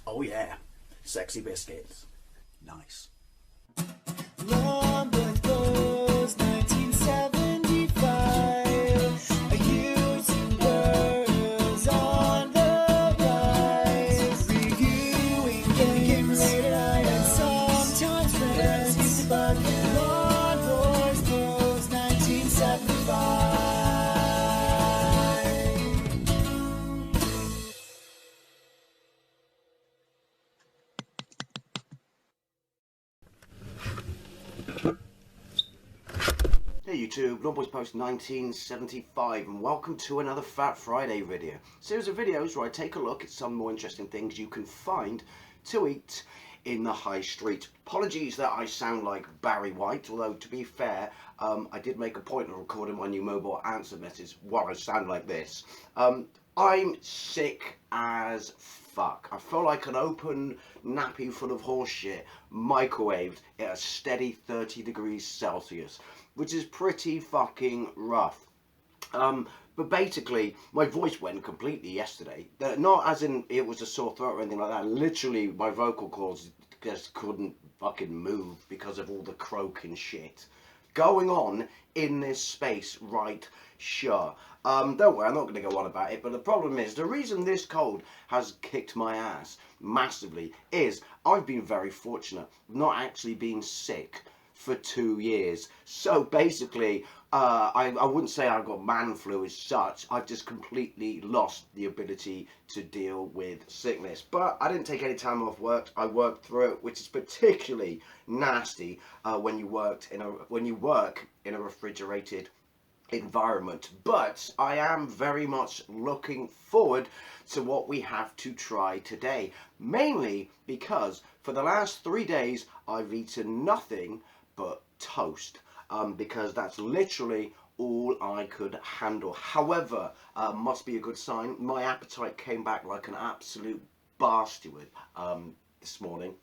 Oh yeah, sexy biscuits. Nice. Long was 1975. A YouTuber on the rise. Reviewing games and sometimes friends. But Long was 1975. Hey YouTube, Longboys Post 1975 and welcome to another Fat Friday video. Series of videos where I take a look at some more interesting things you can find to eat in the high street. Apologies that I sound like Barry White, although to be fair, I did make a point of recording my new mobile answer message while I sound like this. I'm sick as fuck. I feel like an open nappy full of horse shit microwaved at a steady 30 degrees Celsius, which is pretty fucking rough. But basically, my voice went completely yesterday. Not as in it was a sore throat or anything like that. Literally, my vocal cords just couldn't fucking move because of all the croaking shit going on in this space, right? Sure. Don't worry, I'm not going to go on about it, but the problem is, the reason this cold has kicked my ass massively is I've been very fortunate not actually being sick for 2 years. So basically, I wouldn't say I've got man flu as such. I've just completely lost the ability to deal with sickness. But I didn't take any time off work. I worked through it, which is particularly nasty when you work in a refrigerated environment. But I am very much looking forward to what we have to try today, mainly because for the last 3 days I've eaten nothing but toast, because that's literally all I could handle. However, must be a good sign, my appetite came back like an absolute bastard this morning.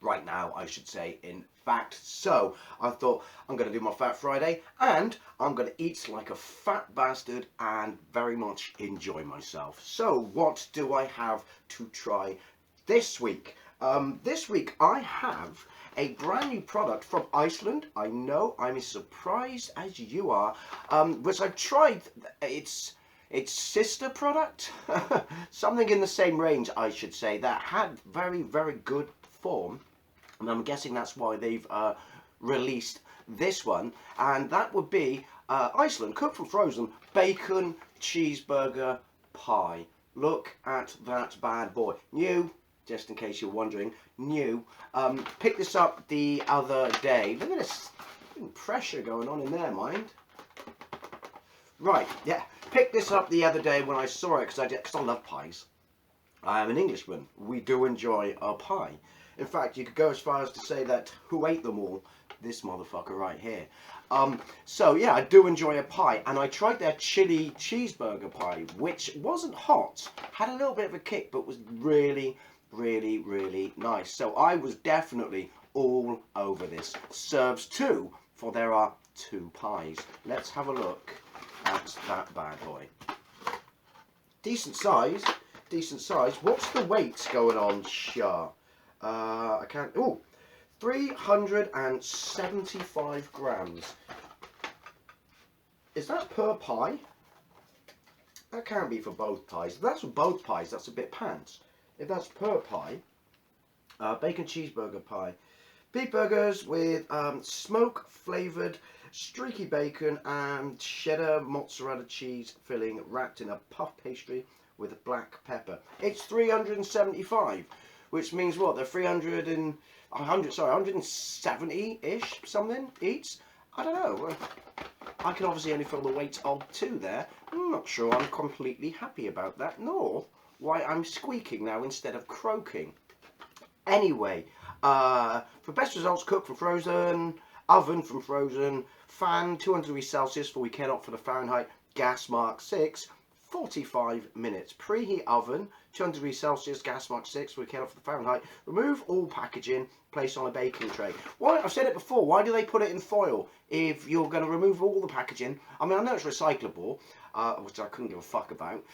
Right now, I should say, in fact. So I thought I'm going to do my Fat Friday and I'm going to eat like a fat bastard and very much enjoy myself. So what do I have to try this week? This week I have a brand new product from Iceland. I know, I'm as surprised as you are, which I've tried. It's sister product, something in the same range, I should say, that had very, very good form. And I'm guessing that's why they've released this one, and that would be Iceland cooked from frozen bacon cheeseburger pie. Look at that bad boy. New, just in case you're wondering, new. Picked this up the other day. Look at this pressure going on in there, mind. Right, yeah. Picked this up the other day when I saw it because I love pies. I am an Englishman. We do enjoy our pie. In fact, you could go as far as to say that who ate them all? This motherfucker right here. So yeah, I do enjoy a pie, and I tried their chili cheeseburger pie, which wasn't hot, had a little bit of a kick, but was really, really, really nice. So I was definitely all over this. Serves two, for there are two pies. Let's have a look at that bad boy. Decent size, decent size. What's the weight going on, Shah? I can't. Oh, 375 grams. Is that per pie? That can't be for both pies. If that's for both pies, that's a bit pants. If that's per pie, bacon cheeseburger pie. Beef burgers with smoke flavoured streaky bacon and cheddar mozzarella cheese filling wrapped in a puff pastry with black pepper. It's 375. Which means what? They're 170-ish something each? I don't know. I can obviously only feel the weight of two there. I'm not sure I'm completely happy about that, nor why I'm squeaking now instead of croaking. Anyway, for best results, cooked from frozen, oven from frozen, fan 200 degrees Celsius for we cannot for the Fahrenheit, gas mark 6. 45 minutes. Preheat oven, 200 degrees Celsius, gas mark 6, we cannot for the Fahrenheit. Remove all packaging, place on a baking tray. Why? I've said it before, why do they put it in foil if you're going to remove all the packaging? I mean, I know it's recyclable, which I couldn't give a fuck about.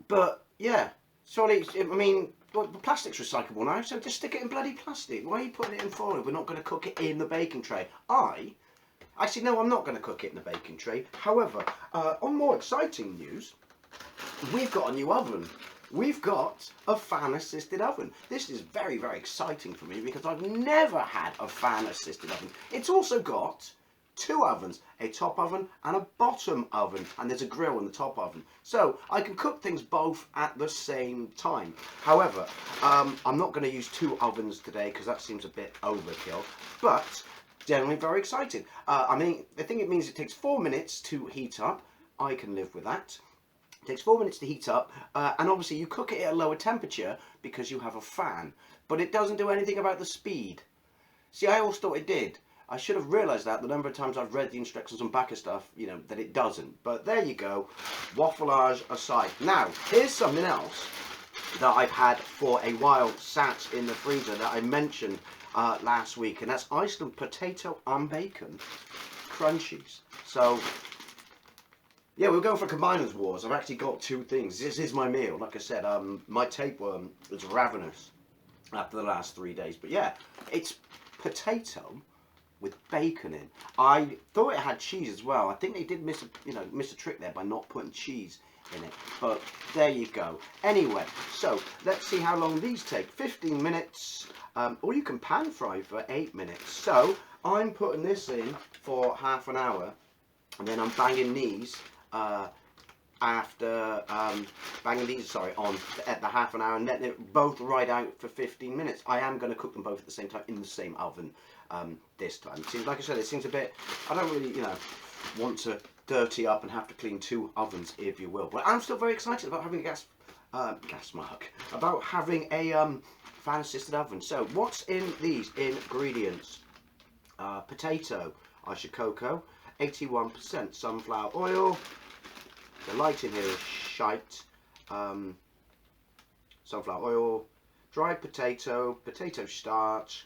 But, yeah, Surely, I mean, well, the plastic's recyclable now, so just stick it in bloody plastic. Why are you putting it in foil if we're not going to cook it in the baking tray? Actually, no, I'm not going to cook it in the baking tray. However, on more exciting news, we've got a new oven. We've got a fan-assisted oven. This is very, very exciting for me because I've never had a fan-assisted oven. It's also got two ovens, a top oven and a bottom oven, and there's a grill in the top oven. So I can cook things both at the same time. However, I'm not going to use two ovens today because that seems a bit overkill, but generally very excited. I mean, I think it means it takes 4 minutes to heat up. I can live with that. It takes 4 minutes to heat up, and obviously you cook it at a lower temperature because you have a fan, but it doesn't do anything about the speed. See, I always thought it did. I should have realised that the number of times I've read the instructions on back of stuff, you know, that it doesn't. But there you go, waffleage aside. Now, here's something else that I've had for a while, sat in the freezer, that I mentioned last week, and that's Iceland potato and bacon Crunchies. So, yeah, we're going for Combiners Wars. I've actually got two things. This is my meal. Like I said, my tapeworm was ravenous after the last 3 days. But yeah, it's potato with bacon in. I thought it had cheese as well. I think they did miss a trick there by not putting cheese in it. But there you go. Anyway, so let's see how long these take. 15 minutes, or you can pan fry for 8 minutes. So I'm putting this in for half an hour, and then I'm banging these after banging these on at the half an hour, and letting it both ride out for 15 minutes. I am going to cook them both at the same time in the same oven this time. It seems, like I said, it seems a bit, I don't really, you know, want to dirty up and have to clean two ovens, if you will. But I'm still very excited about having a about having a fan assisted oven. So what's in these ingredients? Potato, cocoa, 81% sunflower oil. The lighting here is shite. Sunflower oil, dried potato, potato starch,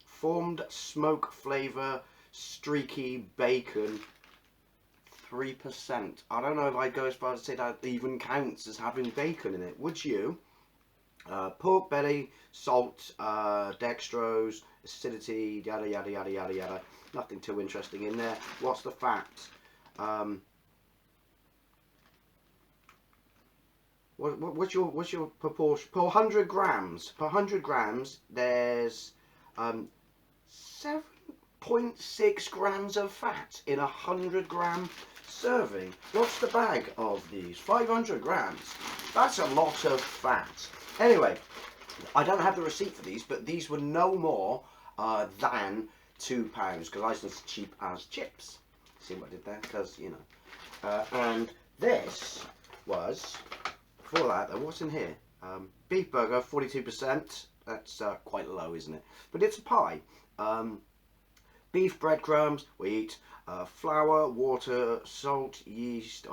formed smoke flavour, streaky bacon, 3%. I don't know if I'd go as far as to say that even counts as having bacon in it. Would you? Pork belly, salt, dextrose, acidity, yada yada yada yada yada. Nothing too interesting in there. What's the fat? What's your proportion per 100 grams? Per 100 grams, there's 7.6 grams of fat in a 100 gram serving. What's the bag of these? 500 grams. That's a lot of fat. Anyway, I don't have the receipt for these, but these were no more than £2 because Iceland's cheap as chips. See what I did there? Because, you know. And this was, before that, though, what's in here? Beef burger, 42%. That's quite low, isn't it? But it's a pie. Beef breadcrumbs, wheat, flour, water, salt, yeast,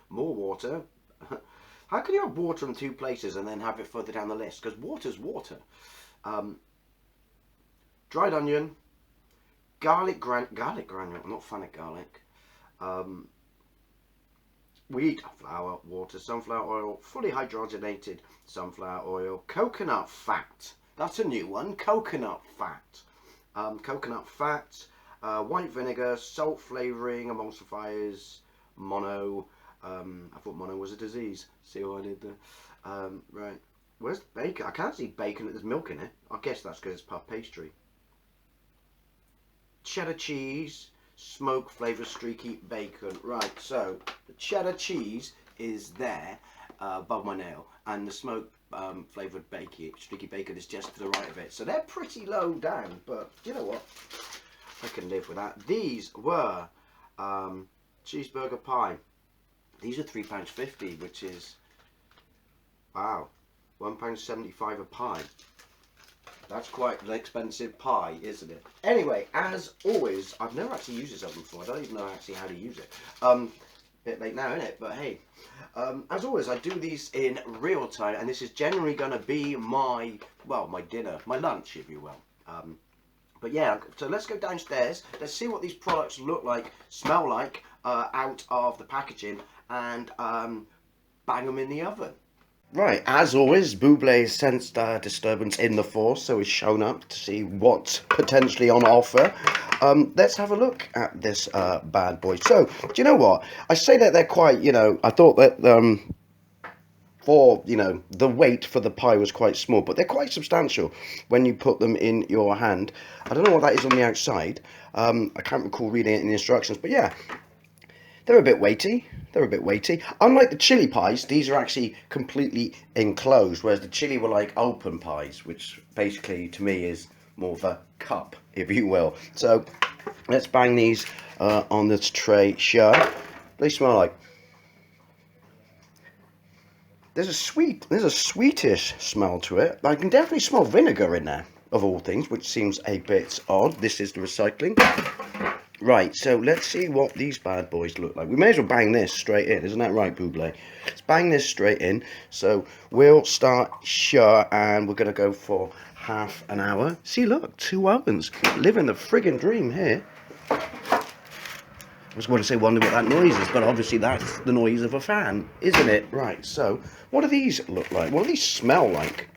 more water. How can you have water in two places and then have it further down the list? Because water's water. Dried onion, garlic granule. I'm not a fan of garlic. Wheat, flour, water, sunflower oil, fully hydrogenated sunflower oil, coconut fat. That's a new one. Coconut fat. Coconut fat, white vinegar, salt flavouring, emulsifiers, mono. I thought mono was a disease. See what I did there? Right. Where's the bacon? I can't see bacon. There's milk in it. I guess that's because it's puff pastry. Cheddar cheese, smoke flavoured streaky bacon. Right, so the cheddar cheese is there above my nail, and the smoke flavoured streaky bacon is just to the right of it. So they're pretty low down, but you know what? I can live with that. These were cheeseburger pie. These are £3.50, which is, wow, £1.75 a pie. That's quite an expensive pie, isn't it? Anyway, as always, I've never actually used this oven before. I don't even know actually how to use it. Bit late now, isn't it? But hey, as always, I do these in real time, and this is generally going to be my, well, my dinner, my lunch, if you will. But yeah, so let's go downstairs. Let's see what these products look like, smell like, out of the packaging, and bang them in the oven. Right, as always, Buble sensed disturbance in the force, so he's shown up to see what's potentially on offer. Let's have a look at this bad boy. So, do you know what? I say that they're quite, I thought that for, the weight for the pie was quite small, but they're quite substantial when you put them in your hand. I don't know what that is on the outside. I can't recall reading it in the instructions, but yeah. They're a bit weighty. They're a bit weighty. Unlike the chili pies, these are actually completely enclosed, whereas the chili were like open pies, which basically to me is more of a cup, if you will. So let's bang these on this tray shut. They smell like. There's a sweetish smell to it. I can definitely smell vinegar in there, of all things, which seems a bit odd. This is the recycling. Right, so let's see what these bad boys look like. We may as well bang this straight in, isn't that right, Buble? Let's bang this straight in. So we'll start sure, and we're going to go for half an hour. See, look, 2 ovens. Living the friggin' dream here. I was going to say, wonder what that noise is, but obviously that's the noise of a fan, isn't it? Right, so what do these look like? What do these smell like?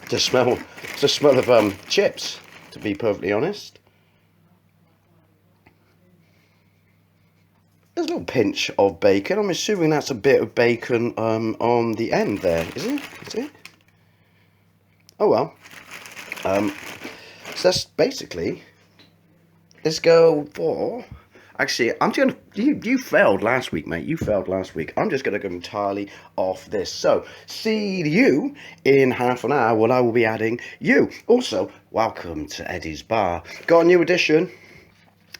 It's the smell of chips, to be perfectly honest. There's a little pinch of bacon. I'm assuming that's a bit of bacon on the end there, is it? Is it? Oh well. So that's basically. Let's go for. Actually, I'm just gonna. You failed last week, mate. You failed last week. I'm just gonna go entirely off this. So see you in half an hour when I will be adding you. Also, welcome to Eddie's Bar. Got a new addition.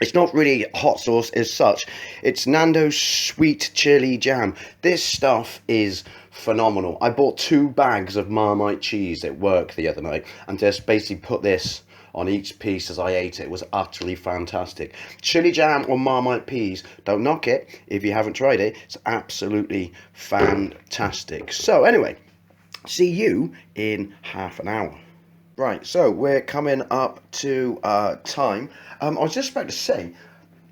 It's not really hot sauce as such. It's Nando's sweet chili jam. This stuff is phenomenal. I bought 2 bags of Marmite cheese at work the other night and just basically put this on each piece as I ate it. It was utterly fantastic. Chili jam or Marmite peas, don't knock it if you haven't tried it. It's absolutely fantastic. So anyway, see you in half an hour. Right, so we're coming up to time. I was just about to say,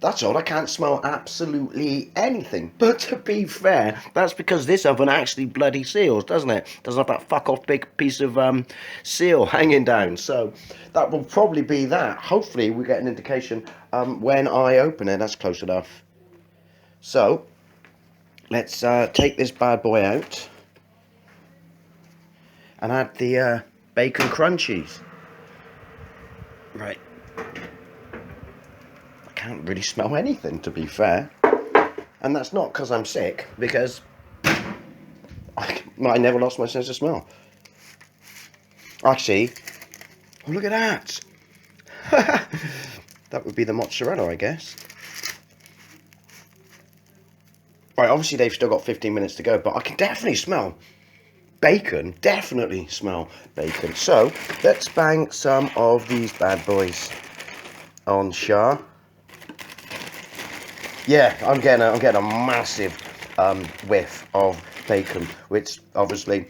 that's odd, I can't smell absolutely anything. But to be fair, that's because this oven actually bloody seals, doesn't it? Doesn't have that fuck off big piece of seal hanging down. So that will probably be that. Hopefully we get an indication when I open it. That's close enough. So let's take this bad boy out and add the bacon crunchies. Right. I can't really smell anything, to be fair. And that's not because I'm sick, because I never lost my sense of smell. Actually, oh, look at that. That would be the mozzarella, I guess. Right, obviously they've still got 15 minutes to go, but I can definitely smell bacon. Definitely smell bacon. So let's bang some of these bad boys on char. Yeah, I'm getting a massive whiff of bacon, which obviously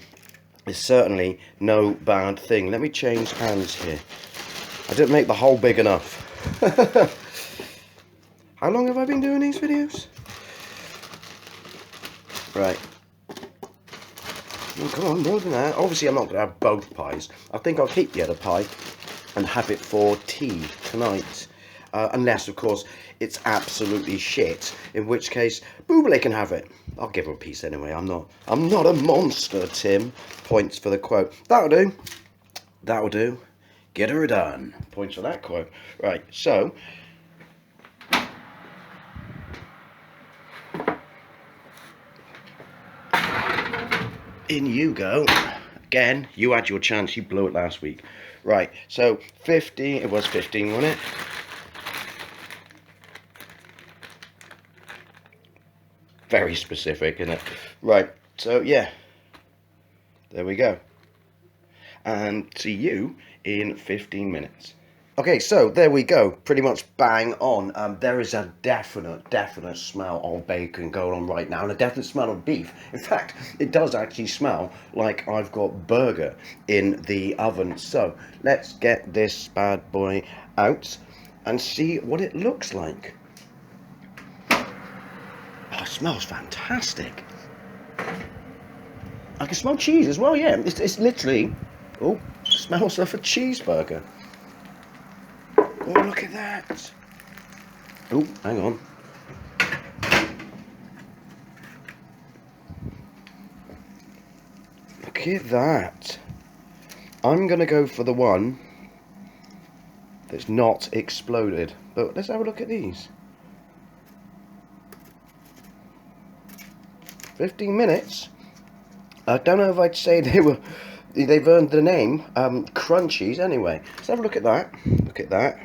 is certainly no bad thing. Let me change hands here. I didn't make the hole big enough. How long have I been doing these videos? Right. Oh, come on, more than that. Obviously, I'm not going to have both pies. I think I'll keep the other pie and have it for tea tonight. Unless, of course, it's absolutely shit. In which case, Buble can have it. I'll give her a piece anyway. I'm not a monster, Tim. Points for the quote. That'll do. That'll do. Get her done. Points for that quote. Right, so in you go. Again, you had your chance. You blew it last week. Right, so 15. It was 15, wasn't it? Very specific, isn't it? Right, so yeah. There we go. And see you in 15 minutes. Okay, so there we go. Pretty much bang on. There is a definite smell of bacon going on right now, and a definite smell of beef. In fact, it does actually smell like I've got burger in the oven. So let's get this bad boy out and see what it looks like. Oh, it smells fantastic. I can smell cheese as well, yeah. It's literally, oh, smells of a cheeseburger. Oh, look at that. Oh, hang on. Look at that. I'm going to go for the one that's not exploded. But let's have a look at these. 15 minutes. I don't know if I'd say they've earned the name Crunchies anyway. Let's have a look at that. Look at that.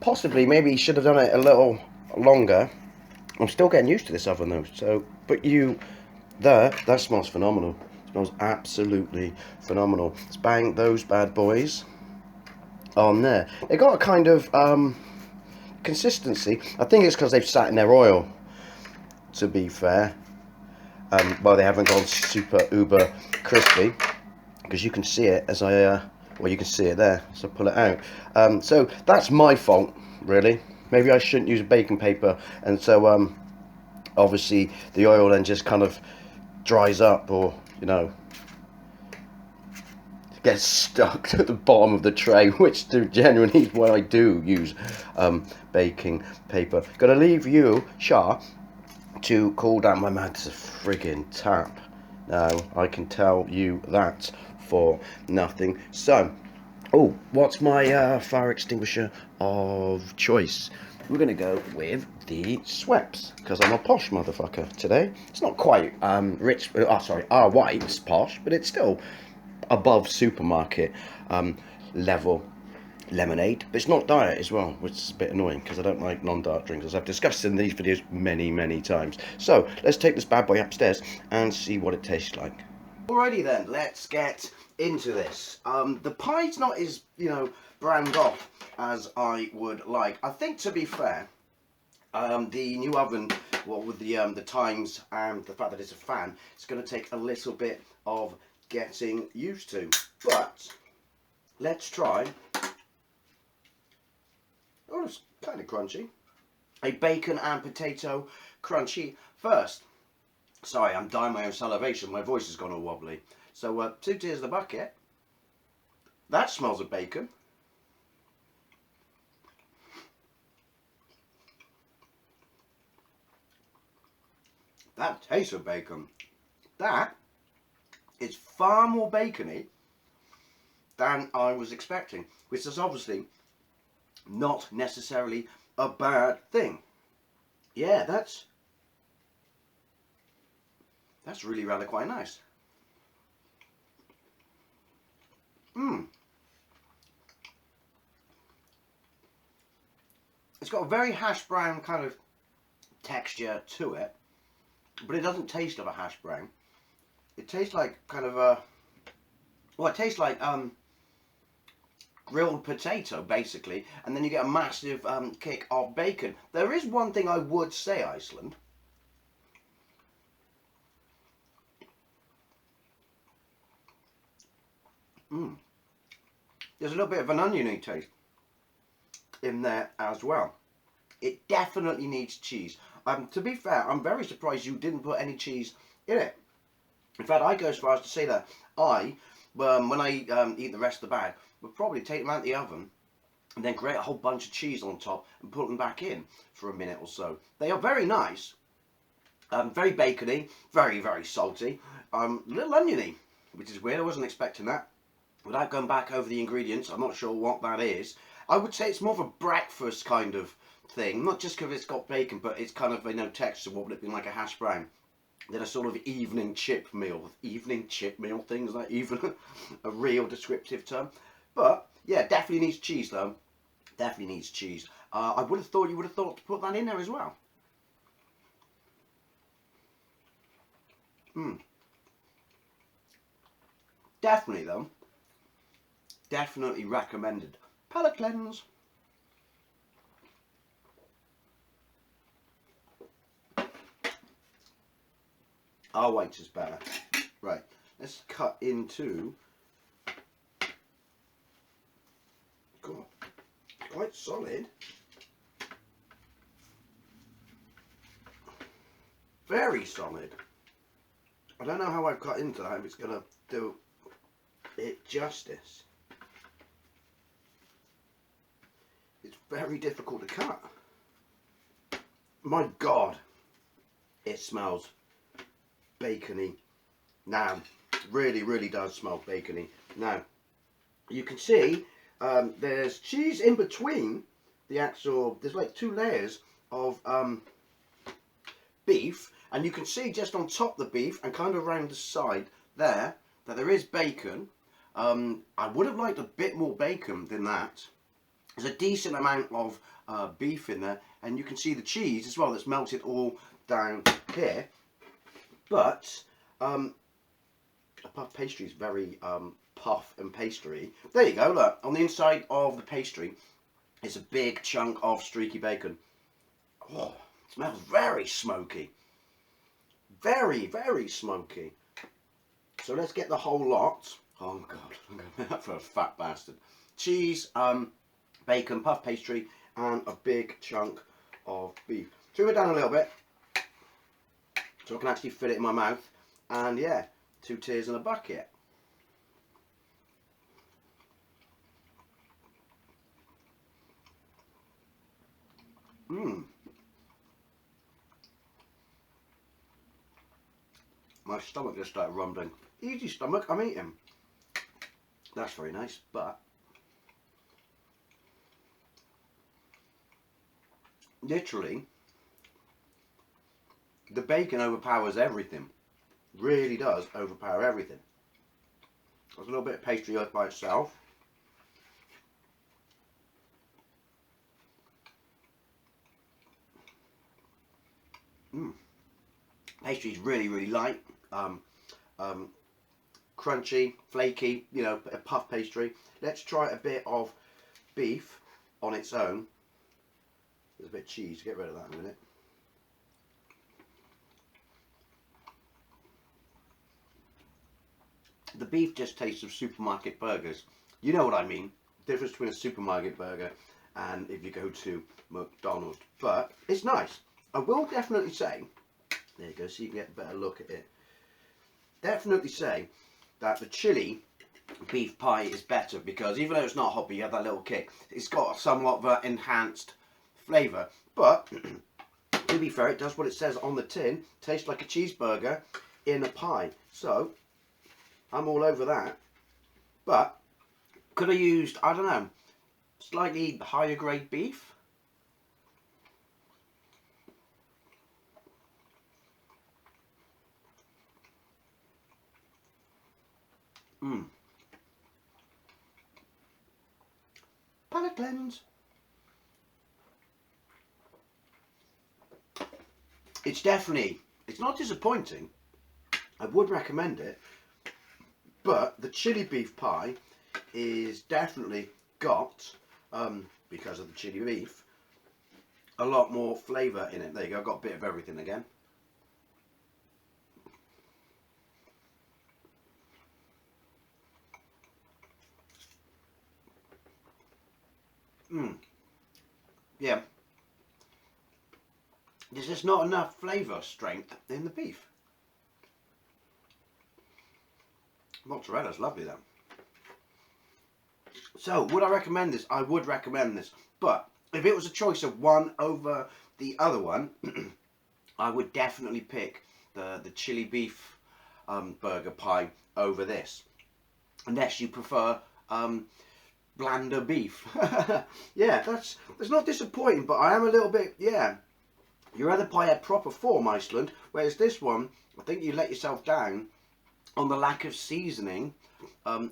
Possibly, maybe he should have done it a little longer. I'm still getting used to this oven though. So, but that smells phenomenal. It smells absolutely phenomenal. Let's bang those bad boys on there. They got a kind of consistency. I think it's because they've sat in their oil, to be fair. Well, they haven't gone super uber crispy, because you can see it as I well, you can see it there, so pull it out. So that's my fault, really. Maybe I shouldn't use baking paper, and so obviously the oil then just kind of dries up, or you know, gets stuck to the bottom of the tray, which genuinely is why I do use baking paper. Gotta leave you, Shah, to cool down. My man's a friggin' tap. Now I can tell you that for nothing. So, oh, what's my fire extinguisher of choice? We're gonna go with the Schweppes, because I'm a posh motherfucker today. It's not quite rich. Oh, sorry, our white's posh, but it's still above supermarket level lemonade, but it's not diet as well, which is a bit annoying because I don't like non-diet drinks, as I've discussed in these videos many times. So let's take this bad boy upstairs and see what it tastes like. Alrighty then, let's get into this. The pie's not as, you know, browned off as I would like. I think, to be fair, the new oven, well, with the times and the fact that it's a fan, it's going to take a little bit of getting used to. But let's try. Oh, it's kind of crunchy. A bacon and potato crunchy first. Sorry, I'm dying my own salivation. My voice has gone all wobbly. So, 2 tiers the bucket. That smells of bacon. That tastes of bacon. That is far more bacony than I was expecting, which is obviously not necessarily a bad thing. Yeah, that's really rather quite nice. It's got a very hash brown kind of texture to it, but it doesn't taste of a hash brown. It tastes like kind of a, well, it tastes like grilled potato, basically, and then you get a massive kick of bacon. There is one thing I would say, Iceland. There's a little bit of an oniony taste in there as well. It definitely needs cheese. To be fair, I'm very surprised you didn't put any cheese in it. In fact, I go as far as to say that when I eat the rest of the bag, would probably take them out of the oven and then grate a whole bunch of cheese on top and put them back in for a minute or so. They are very nice, very bacony, very salty, a little oniony, which is weird. I wasn't expecting that. Without going back over the ingredients, I'm not sure what that is. I would say it's more of a breakfast kind of thing, not just because it's got bacon, but it's kind of, you know, texture. What would it be like a hash brown? Then a sort of evening chip meal. Evening chip meal thing, is that even a real descriptive term? But yeah, definitely needs cheese though. Definitely needs cheese. I would have thought you would have thought to put that in there as well. Definitely though. Definitely recommended. Palate cleanse. Our white is better. Right, let's cut into. God, quite solid. very solid. I don't know how I've cut into that, if it's going to do it justice. It's very difficult to cut. My God, it smells bacony. Now, really, really does smell bacony. Now, you can see there's cheese in between the actual, there's like 2 layers of beef, and you can see just on top the beef and kind of around the side there that there is bacon. I would have liked a bit more bacon than that. There's a decent amount of beef in there, and you can see the cheese as well that's melted all down here. But a puff pastry is very puff and pastry. There you go, look, on the inside of the pastry is a big chunk of streaky bacon. Oh, it smells very smoky. Very, very smoky. So let's get the whole lot. Oh my God, I'm going to make that for a fat bastard. Cheese, bacon, puff pastry, and a big chunk of beef. Trim it down a little bit so I can actually fit it in my mouth. And yeah, 2 tears in a bucket. My stomach just started rumbling. Easy stomach, I'm eating. That's very nice, but literally the bacon overpowers everything. Really does overpower everything. There's a little bit of pastry by itself. Pastry is really, really light, crunchy, flaky, you know, a puff pastry. Let's try a bit of beef on its own. There's a bit of cheese, get rid of that in a minute. The beef just tastes of supermarket burgers. You know what I mean. Difference between a supermarket burger and if you go to McDonald's. But it's nice. I will definitely say, there you go, so you can get a better look at it. Definitely say that the chili beef pie is better, because even though it's not hoppy, you have that little kick. It's got somewhat of an enhanced flavour. But to be fair, it does what it says on the tin. Tastes like a cheeseburger in a pie. So I'm all over that. But could have used, I don't know, slightly higher grade beef. Palate cleanse. It's definitely, it's not disappointing. I would recommend it. But the chili beef pie is definitely got, because of the chili beef, a lot more flavour in it. There you go, I've got a bit of everything again. Yeah. There's just not enough flavour strength in the beef. Mozzarella's lovely though. So, would I recommend this? I would recommend this. But if it was a choice of one over the other one, I would definitely pick the chili beef burger pie over this. Unless you prefer blander beef. Yeah, that's not disappointing, but I am a little bit, yeah. Your other pie had proper form, Iceland, whereas this one, I think you let yourself down on the lack of seasoning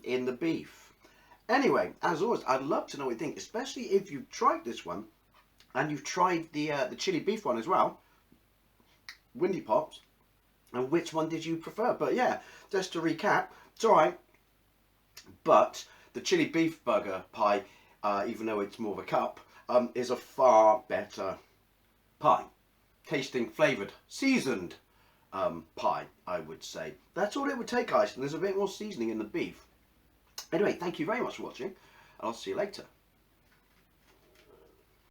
in the beef. Anyway, as always, I'd love to know what you think, especially if you've tried this one and you've tried the chili beef one as well, Windy Pops, and which one did you prefer? But yeah, just to recap, it's alright, but the chili beef burger pie, even though it's more of a cup, is a far better pie. Tasting, flavoured, seasoned pie, I would say. That's all it would take, Iceland. There's a bit more seasoning in the beef. Anyway, thank you very much for watching, and I'll see you later.